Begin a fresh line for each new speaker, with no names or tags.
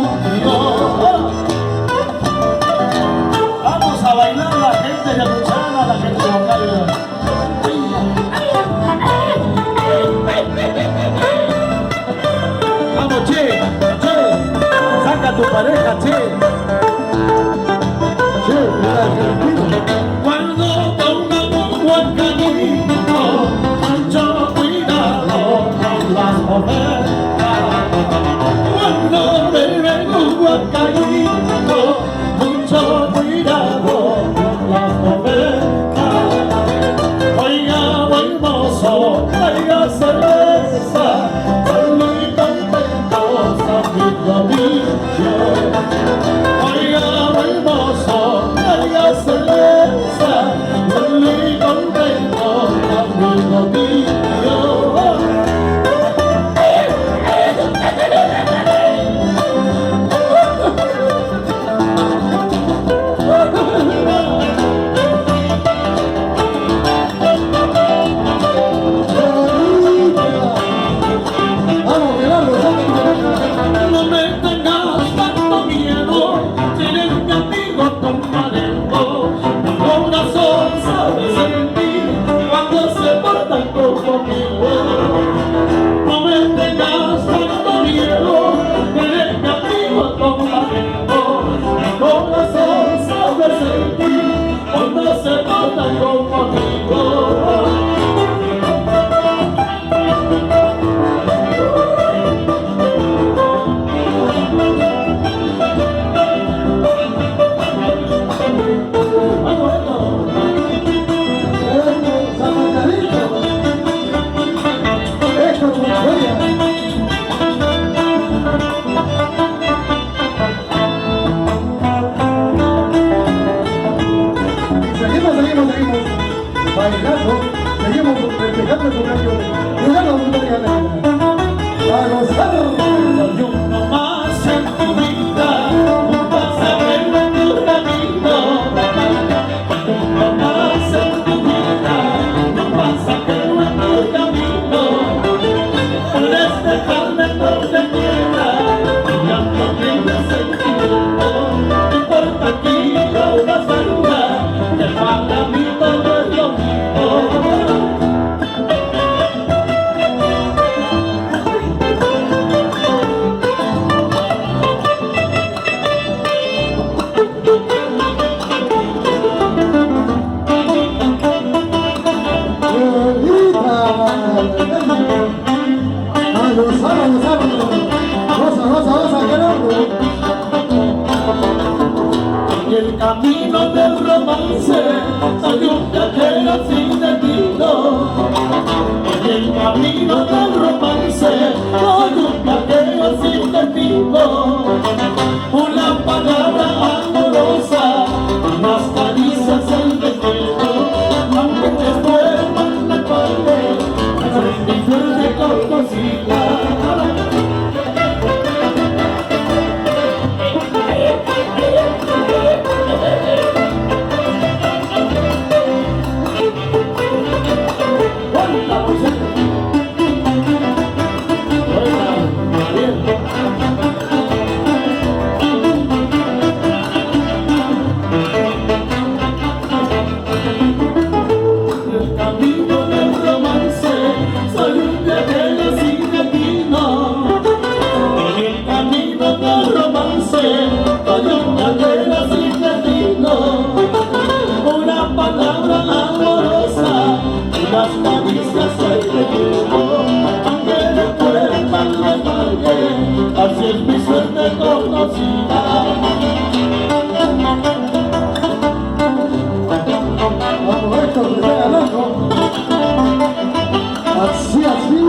conmigo. Vamos a bailar la gente de Aguchana, la gente de Ocalda. Vamos, che, saca a tu pareja, che. Cuando pongamos un buen camino, mucho cuidado con las ovejas. Cuando beben un buen camino, mucho cuidado con las ovejas. Oiga, buen mozo, traiga cerveza, estoy muy contento, amigo mío. Oiga, buen mozo, traiga cerveza, estoy muy contento, amigo mío. No me tengas tanto miedo, tienes mi amigo compadero. Mi corazón sabe sentir cuando se portan conmigo. No me tengas tanto miedo, tienes mi amigo compadero. Mi corazón sabe sentir cuando se portan conmigo. Bailando, seguimos festejando el cumpleaños de la montaña a gozar. Soy uno más en tu vida, no vas a ver tu camino. Uno más en tu vida, no vas a ver tu camino. Puedes dejarme donde quieras, ya no tienes sentido. No importa aquí o la salida, te para mí todo es lo mismo. En el camino del romance soy un viajero sin destino. En el camino del romance soy un viajero sin destino. Una palabra amorosa, unas caricias en destino. Aunque te duerman la tarde, soy mi suerte con cositas. Una palabra amorosa, unas caricias soy de tiempo, aunque no puedan la tarde, así es mi suerte conocida. Vamos a esto, que sea loco. Así, así.